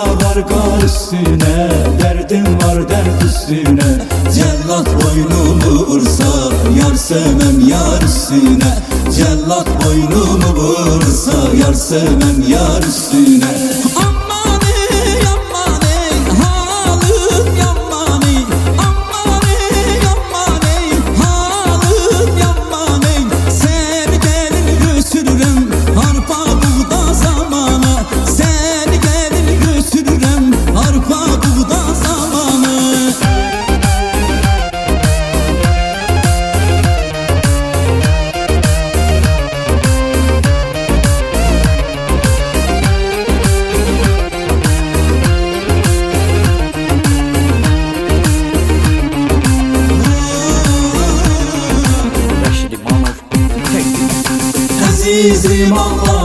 Var kar üstüne, derdim var dert üstüne. Cellat boynumu vursa, yar sevmem yar üstüne. Cellat boynumu vursa, yar sevmem yar üstüne. Aman ey aman ey, halim yaman ey. Aman ey aman ey, halim yaman ey. Seni gelin götürürüm arpa buğda zamanı. Seni gelin götürürüm arpa buğda zamanı. Azizim Allah